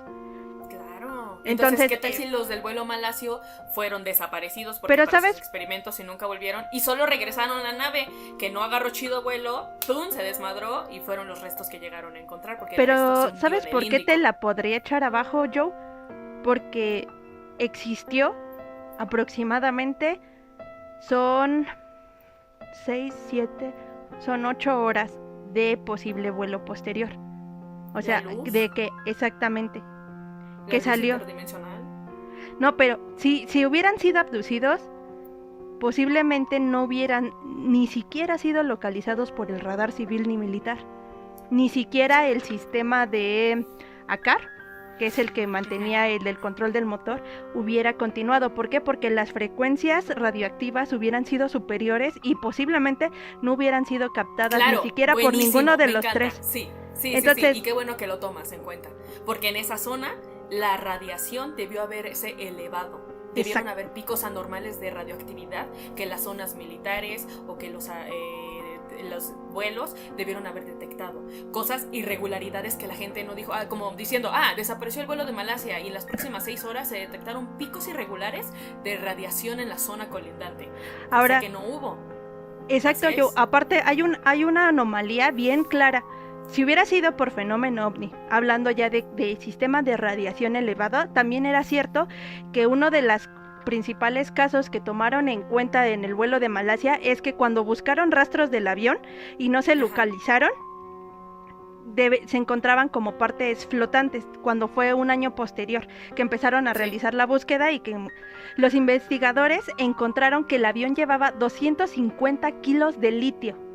S1: Claro.
S2: Entonces,
S1: ¿qué tal si los del vuelo malasio fueron desaparecidos porque
S2: pero
S1: para
S2: ¿sabes?
S1: sus experimentos y nunca volvieron y solo regresaron a la nave que no agarró chido vuelo, ¡pum!, se desmadró y fueron los restos que llegaron a encontrar? Porque
S2: pero ¿sabes por qué te la podría echar abajo, Joe? Porque existió aproximadamente, son 6, 7, son 8 horas de posible vuelo posterior. O sea, de que exactamente que salió. No, pero si hubieran sido abducidos, posiblemente no hubieran ni siquiera sido localizados por el radar civil ni militar. Ni siquiera el sistema de ACAR, que es el que mantenía el control del motor, hubiera continuado. ¿Por qué? Porque las frecuencias radioactivas hubieran sido superiores y posiblemente no hubieran sido captadas ni siquiera por ninguno de los tres.
S1: Sí,
S2: entonces,
S1: sí, y qué bueno que lo tomas en cuenta, porque en esa zona la radiación debió haberse elevado. Debieron haber picos anormales de radioactividad que las zonas militares o que los vuelos debieron haber detectado. Cosas, irregularidades que la gente no dijo, como diciendo, desapareció el vuelo de Malasia y en las próximas 6 horas se detectaron picos irregulares de radiación en la zona colindante.
S2: Ahora,
S1: que no hubo.
S2: Exacto, yo aparte hay una anomalía bien clara. Si hubiera sido por fenómeno ovni, hablando ya de sistema de radiación elevado, también era cierto que uno de los principales casos que tomaron en cuenta en el vuelo de Malasia es que cuando buscaron rastros del avión y no se localizaron, se encontraban como partes flotantes, cuando fue un año posterior que empezaron a realizar la búsqueda y que los investigadores encontraron que el avión llevaba 250 kilos de litio.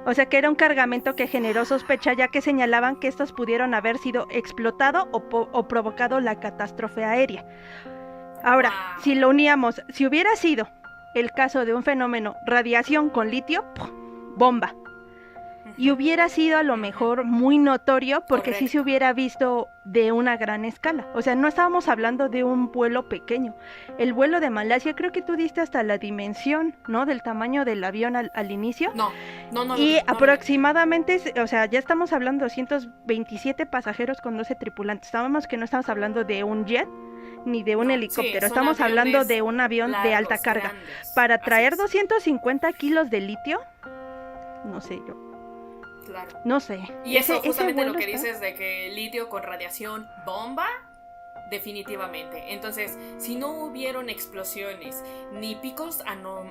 S2: O sea que era un cargamento que generó sospecha, ya que señalaban que estos pudieron haber sido explotado o provocado la catástrofe aérea. Ahora, si lo uníamos, si hubiera sido el caso de un fenómeno radiación con litio, bomba. Y hubiera sido a lo mejor muy notorio porque sí se hubiera visto de una gran escala. O sea, no estábamos hablando de un vuelo pequeño. El vuelo de Malasia, creo que tú diste hasta la dimensión, ¿no? Del tamaño del avión al inicio.
S1: No.
S2: Y aproximadamente, o sea, ya estamos hablando de 227 pasajeros con 12 tripulantes. Sabemos que no estamos hablando de un jet ni de un helicóptero, estamos hablando de un avión de alta carga. Grandes. Para traer 250 kilos de litio, no sé yo.
S1: Claro.
S2: No sé.
S1: Y eso justamente lo que dices de que litio con radiación bomba, definitivamente. Entonces, si no hubieron explosiones ni picos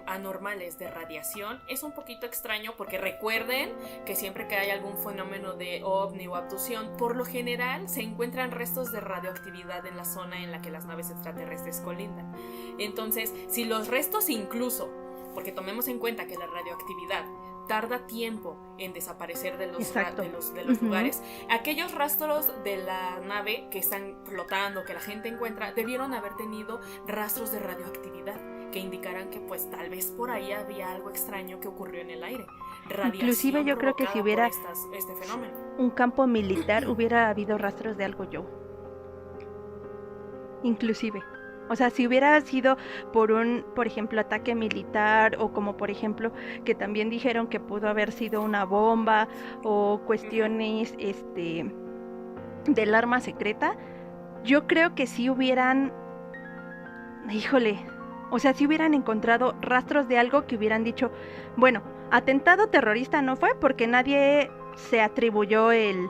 S1: anormales de radiación, es un poquito extraño porque recuerden que siempre que hay algún fenómeno de ovni o abducción, por lo general se encuentran restos de radioactividad en la zona en la que las naves extraterrestres colindan. Entonces, si los restos incluso, porque tomemos en cuenta que la radioactividad tarda tiempo en desaparecer de los lugares, aquellos rastros de la nave que están flotando, que la gente encuentra, debieron haber tenido rastros de radioactividad que indicaran que pues tal vez por ahí había algo extraño que ocurrió en el aire.
S2: Inclusive yo creo que si hubiera
S1: este fenómeno.
S2: Un campo militar hubiera habido rastros de algo, Joe. Inclusive. O sea, si hubiera sido por ejemplo, ataque militar o como por ejemplo que también dijeron que pudo haber sido una bomba o cuestiones del arma secreta, yo creo que sí hubieran, híjole, O sea, si hubieran encontrado rastros de algo que hubieran dicho, bueno, atentado terrorista no fue porque nadie se atribuyó el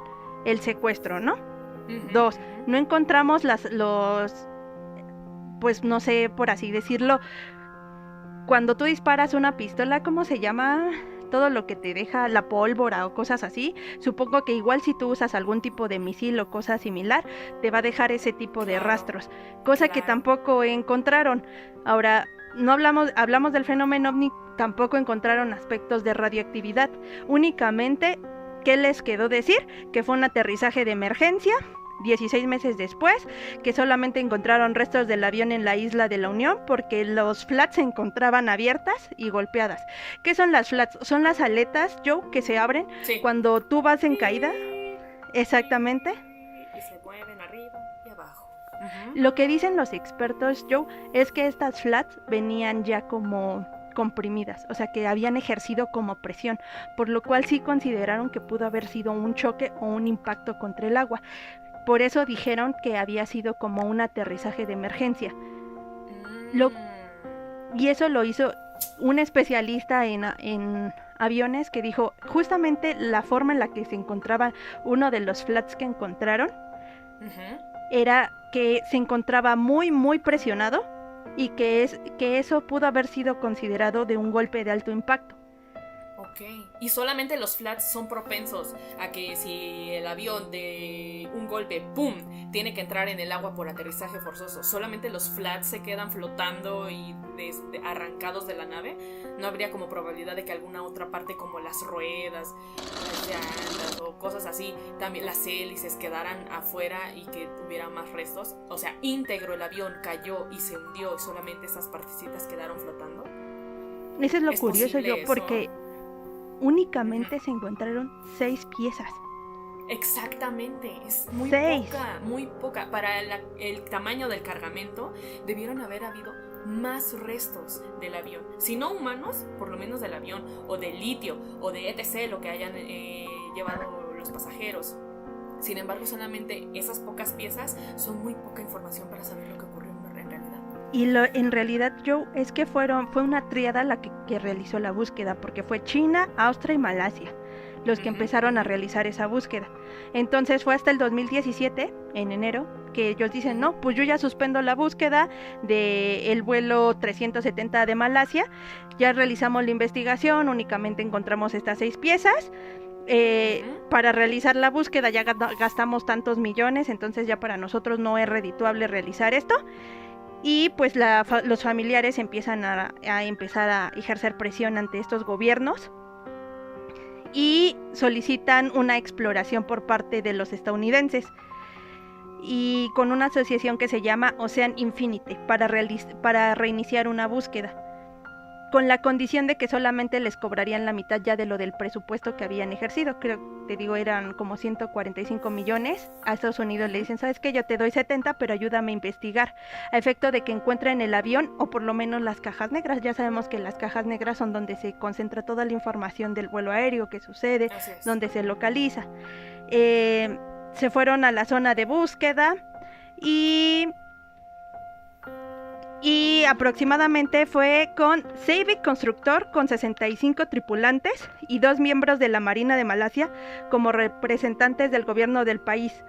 S2: secuestro, ¿no? Dos, no encontramos pues no sé, por así decirlo, cuando tú disparas una pistola, ¿cómo se llama? Todo lo que te deja la pólvora o cosas así. Supongo que igual si tú usas algún tipo de misil o cosa similar, te va a dejar ese tipo de rastros, cosa que tampoco encontraron. Ahora, no hablamos del fenómeno ovni, tampoco encontraron aspectos de radioactividad. Únicamente, ¿qué les quedó decir? Que fue un aterrizaje de emergencia 16 meses después, que solamente encontraron restos del avión en la isla de la Unión porque los flats se encontraban abiertas y golpeadas. ¿Qué son las flats? Son las aletas, Joe, que se abren cuando tú vas en caída. Exactamente.
S1: Y se mueven arriba y abajo.
S2: Lo que dicen los expertos, Joe, es que estas flats venían ya como comprimidas, o sea que habían ejercido como presión, por lo cual sí consideraron que pudo haber sido un choque o un impacto contra el agua. Por eso dijeron que había sido como un aterrizaje de emergencia. Y eso lo hizo un especialista en aviones que dijo justamente la forma en la que se encontraba uno de los flats que encontraron era que se encontraba muy muy presionado y que eso pudo haber sido considerado de un golpe de alto impacto.
S1: Ok, y solamente los flats son propensos a que si el avión de un golpe, ¡pum!, tiene que entrar en el agua por aterrizaje forzoso, solamente los flats se quedan flotando y arrancados de la nave. No habría como probabilidad de que alguna otra parte como las ruedas, las llantas o cosas así, también las hélices quedaran afuera y que tuviera más restos. O sea, íntegro el avión cayó y se hundió y solamente esas partecitas quedaron flotando.
S2: Eso es lo curioso, yo, porque únicamente se encontraron 6 piezas.
S1: Exactamente, es muy poca. Para el tamaño del cargamento, debieron haber habido más restos del avión. Si no humanos, por lo menos del avión, o de litio, o de etc., lo que hayan llevado los pasajeros. Sin embargo, solamente esas pocas piezas son muy poca información para saber lo que ocurrió en realidad.
S2: Y en realidad, Joe, es que fue una tríada la que realizó la búsqueda, porque fue China, Austria y Malasia los que empezaron a realizar esa búsqueda. Entonces fue hasta el 2017, en enero, que ellos dicen, no, pues yo ya suspendo la búsqueda del vuelo 370 de Malasia, ya realizamos la investigación, únicamente encontramos estas 6 piezas, para realizar la búsqueda ya gastamos tantos millones, entonces ya para nosotros no es redituable realizar esto. Y pues los familiares empiezan a empezar a ejercer presión ante estos gobiernos y solicitan una exploración por parte de los estadounidenses y con una asociación que se llama Ocean Infinite para reiniciar una búsqueda, con la condición de que solamente les cobrarían la mitad ya de lo del presupuesto que habían ejercido. Creo, te digo, eran como 145 millones. A Estados Unidos le dicen, ¿sabes qué? Yo te doy 70, pero ayúdame a investigar, a efecto de que encuentren el avión o por lo menos las cajas negras. Ya sabemos que las cajas negras son donde se concentra toda la información del vuelo aéreo, que sucede, donde se localiza. Se fueron a la zona de búsqueda y aproximadamente fue con Savic Constructor con 65 tripulantes y 2 miembros de la Marina de Malasia como representantes del gobierno del país.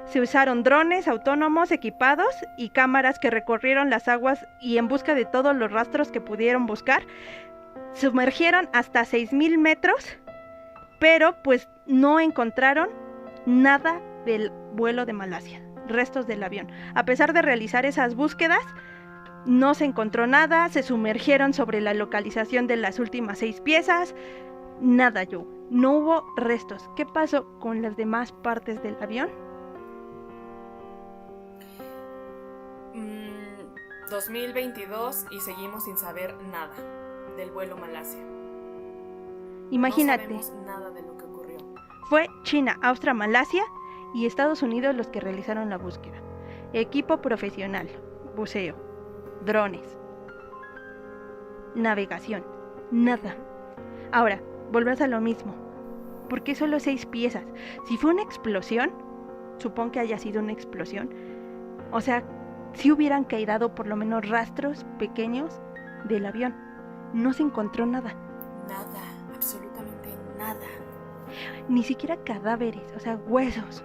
S2: Se usaron drones autónomos equipados y cámaras que recorrieron las aguas y en busca de todos los rastros que pudieron buscar, sumergieron hasta 6,000 metros, pero pues no encontraron nada del vuelo de Malasia, restos del avión. A pesar de realizar esas búsquedas, no se encontró nada, se sumergieron sobre la localización de las últimas 6 piezas, nada, Joe, no hubo restos. ¿Qué pasó con las demás partes del avión?
S1: 2022 y seguimos sin saber nada del vuelo Malasia.
S2: Imagínate,
S1: no sabemos nada de lo que ocurrió.
S2: Fue China, Austria, Malasia y Estados Unidos los que realizaron la búsqueda. Equipo profesional, buceo, drones, navegación, nada. Ahora, volvemos a lo mismo. ¿Por qué solo 6 piezas? Si fue una explosión, supongo que haya sido una explosión, o sea, si hubieran quedado por lo menos rastros pequeños del avión. No se encontró nada.
S1: Nada, absolutamente nada.
S2: Ni siquiera cadáveres, o sea, huesos.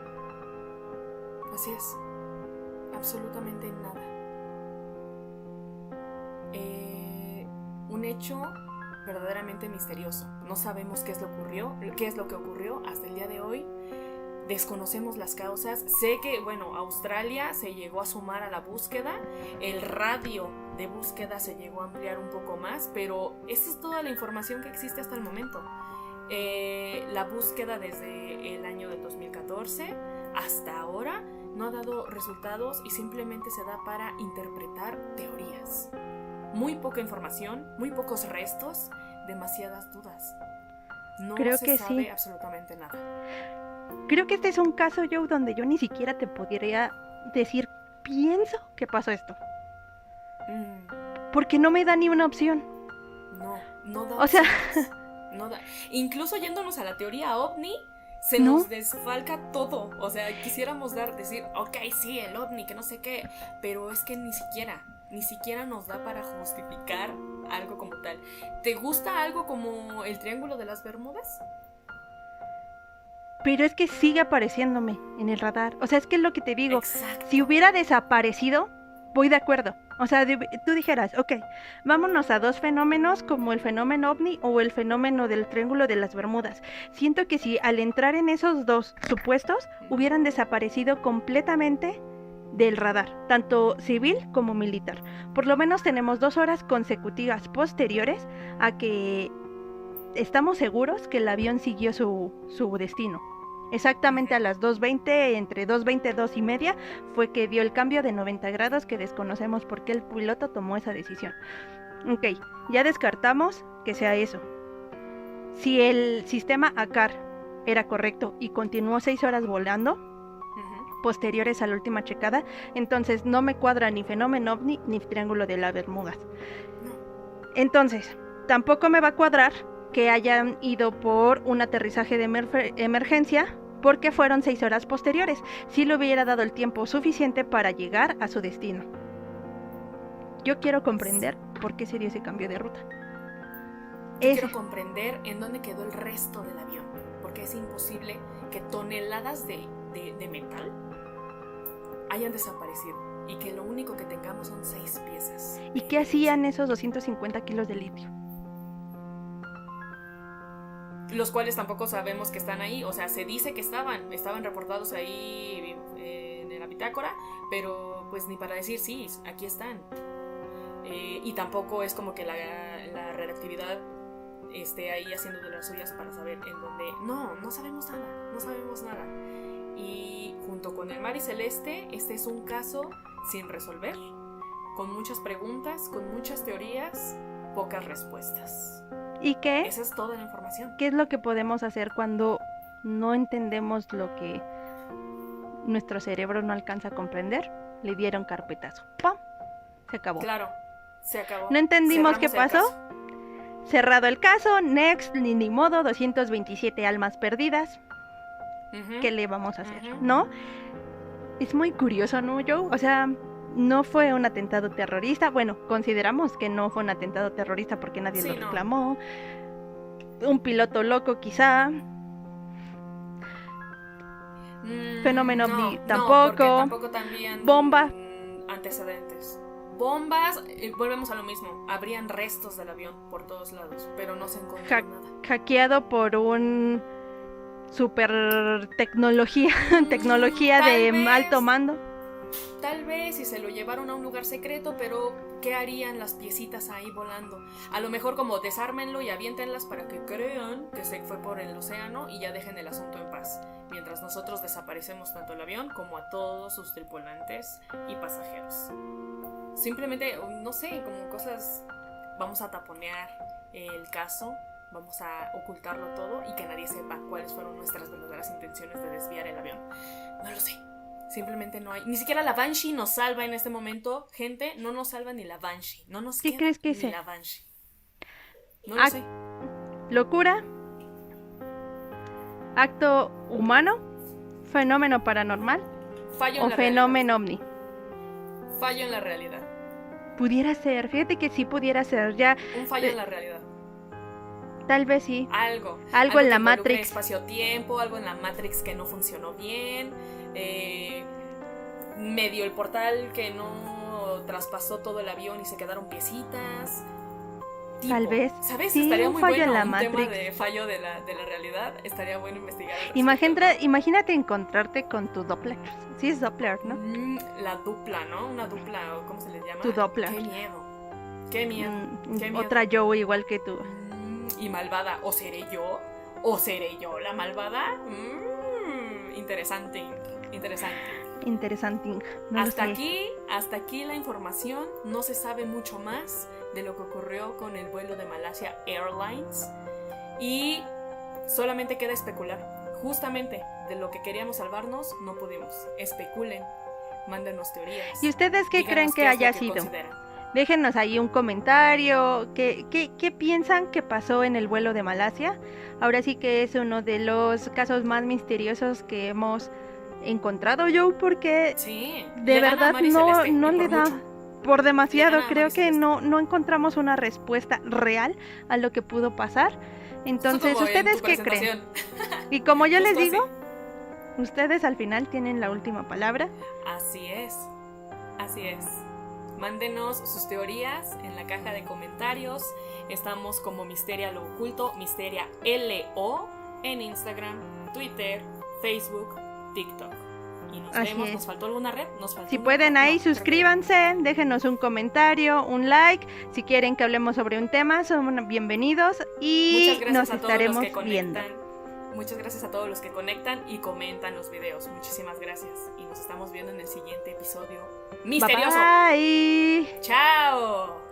S1: Así es, absolutamente nada. Un hecho verdaderamente misterioso. No sabemos qué es lo que ocurrió hasta el día de hoy. Desconocemos las causas. Sé que, Australia se llegó a sumar a la búsqueda. El radio de búsqueda se llegó a ampliar un poco más, pero esa es toda la información que existe hasta el momento. La búsqueda desde el año del 2014 hasta ahora no ha dado resultados y simplemente se da para interpretar teorías. Muy poca información, muy pocos restos, demasiadas dudas. No
S2: Creo
S1: se
S2: que
S1: sabe
S2: sí.
S1: absolutamente nada.
S2: Creo que este es un caso, Joe, donde yo ni siquiera te podría decir, pienso que pasó esto. Porque no me da ni una opción.
S1: No da
S2: O sea,
S1: opciones. No da. Incluso yéndonos a la teoría ovni, se
S2: ¿no?
S1: nos desfalca todo. O sea, quisiéramos decir, ok, sí, el ovni, que no sé qué, pero es que ni siquiera nos da para justificar algo como tal. ¿Te gusta algo como el Triángulo de las Bermudas?
S2: Pero es que sigue apareciéndome en el radar. O sea, es que es lo que te digo.
S1: Exacto.
S2: Si hubiera desaparecido, voy de acuerdo. O sea, tú dijeras, ok, vámonos a dos fenómenos como el fenómeno ovni o el fenómeno del Triángulo de las Bermudas. Siento que si al entrar en esos dos supuestos hubieran desaparecido completamente del radar, tanto civil como militar. Por lo menos tenemos 2 horas consecutivas posteriores a que estamos seguros que el avión siguió su destino. Exactamente a las 2:20, entre 2:20 y 2:30, fue que dio el cambio de 90 grados que desconocemos por qué el piloto tomó esa decisión. Ok, ya descartamos que sea eso. Si el sistema ACAR era correcto y continuó 6 horas volando, posteriores a la última checada, entonces no me cuadra ni fenómeno ovni ni Triángulo de las Bermudas. Entonces, tampoco me va a cuadrar que hayan ido por un aterrizaje de emergencia porque fueron 6 horas posteriores. Si le hubiera dado el tiempo suficiente para llegar a su destino. Yo quiero comprender por qué se dio ese cambio de ruta.
S1: Quiero comprender en dónde quedó el resto del avión, porque es imposible que toneladas de metal hayan desaparecido y que lo único que tengamos son 6 piezas.
S2: ¿Y qué hacían esos 250 kilos de litio?
S1: Los cuales tampoco sabemos que están ahí. O sea, se dice que estaban reportados ahí en la bitácora, pero pues ni para decir sí, aquí están. Y tampoco es como que la radioactividad esté ahí haciendo de las suyas para saber en dónde. No sabemos nada. Y junto con el Mari Celeste, este es un caso sin resolver, con muchas preguntas, con muchas teorías, pocas respuestas.
S2: ¿Y qué?
S1: Esa es toda la información.
S2: ¿Qué es lo que podemos hacer cuando no entendemos lo que nuestro cerebro no alcanza a comprender? Le dieron carpetazo. ¡Pam! Se acabó.
S1: Claro, se acabó.
S2: No entendimos qué pasó.
S1: Caso.
S2: Cerrado el caso, next, ni modo, 227 almas perdidas. ¿Qué le vamos a hacer? ¿No? Es muy curioso, ¿no, Joe? O sea, no fue un atentado terrorista. Bueno, consideramos que no fue un atentado terrorista porque nadie lo reclamó. Un piloto loco, quizá. Fenómeno ovni tampoco.
S1: Tampoco también
S2: bomba.
S1: Antecedentes. Bombas, volvemos a lo mismo. Habrían restos del avión por todos lados, pero no se encontró nada.
S2: Hackeado por un super tecnología de alto mando.
S1: Tal vez si se lo llevaron a un lugar secreto, pero ¿qué harían las piecitas ahí volando? A lo mejor como desármenlo y aviéntenlas para que crean que se fue por el océano y ya dejen el asunto en paz, mientras nosotros desaparecemos tanto el avión como a todos sus tripulantes y pasajeros. Simplemente, no sé, como cosas, vamos a taponear el caso, vamos a ocultarlo todo y que nadie sepa cuáles fueron nuestras verdaderas intenciones de desviar el avión. No lo sé. Simplemente no hay. Ni siquiera la Banshee nos salva en este momento. Gente, no nos salva ni la Banshee. No nos
S2: ¿Qué
S1: queda
S2: crees que
S1: ni
S2: sea?
S1: la Banshee. No lo sé.
S2: Locura. Acto humano. Fenómeno paranormal.
S1: Fallo en
S2: o
S1: la
S2: fenómeno
S1: realidad.
S2: ovni.
S1: Fallo en la realidad.
S2: Pudiera ser, fíjate que sí pudiera ser, ya,
S1: Un fallo en la realidad.
S2: tal vez sí.
S1: Algo
S2: Algo en
S1: que
S2: la
S1: involucre
S2: Matrix.
S1: espacio-tiempo, algo en la Matrix que no funcionó bien, medio el portal que no traspasó todo el avión y se quedaron piecitas. Tipo,
S2: Tal vez.
S1: ¿sabes?
S2: Sí,
S1: Estaría
S2: un
S1: muy
S2: fallo
S1: bueno
S2: en la
S1: un tema
S2: Matrix.
S1: de fallo de la realidad. Estaría bueno investigar al respecto, ¿no?
S2: Imagínate encontrarte con tu Doppler. Sí es Doppler, ¿no?
S1: La dupla, ¿no? Una dupla, ¿o cómo se le llama?
S2: Tu Doppler.
S1: Qué miedo. Qué miedo. Qué miedo.
S2: Otra Joe igual que tú.
S1: Y malvada. ¿O seré yo? ¿O seré yo la malvada? Interesante.
S2: Interesante. No lo sé.
S1: Hasta aquí la información. No se sabe mucho más de lo que ocurrió con el vuelo de Malaysia Airlines. Y solamente queda especular. Justamente de lo que queríamos salvarnos, no pudimos. Especulen. Mándenos teorías.
S2: ¿Y ustedes qué
S1: Díganos
S2: creen que
S1: qué es lo
S2: haya
S1: que
S2: sido?
S1: consideran.
S2: Déjenos ahí un comentario. ¿Qué piensan que pasó en el vuelo de Malasia? Ahora sí que es uno de los casos más misteriosos que hemos encontrado, Joe, porque
S1: Sí,
S2: de
S1: le gana a
S2: verdad
S1: Mari Celeste,
S2: no
S1: y
S2: le
S1: por
S2: da
S1: mucho.
S2: por demasiado.
S1: Le gana a
S2: Creo
S1: Mari
S2: que
S1: Celeste.
S2: no encontramos una respuesta real a lo que pudo pasar. Entonces,
S1: Justo como en
S2: ¿ustedes
S1: tu
S2: qué creen?
S1: presentación.
S2: Y como yo les
S1: Justo
S2: digo,
S1: así.
S2: ustedes al final tienen la última palabra.
S1: Así es. Mándenos sus teorías en la caja de comentarios. Estamos como Misteria lo Oculto, Misteria LO, en Instagram, Twitter, Facebook, TikTok. Y nos
S2: Así
S1: vemos.
S2: es.
S1: ¿Nos faltó alguna red? ¿Nos faltó
S2: Si
S1: una?
S2: pueden
S1: No,
S2: ahí,
S1: creo que no.
S2: suscríbanse, déjenos un comentario, un like. Si quieren que hablemos sobre un tema, son bienvenidos y
S1: Muchas gracias
S2: nos
S1: a todos
S2: estaremos
S1: los que
S2: viendo.
S1: conectan. Muchas gracias a todos los que conectan y comentan los videos. Muchísimas gracias. Y nos estamos viendo en el siguiente episodio misterioso.
S2: Bye bye.
S1: ¡Chao!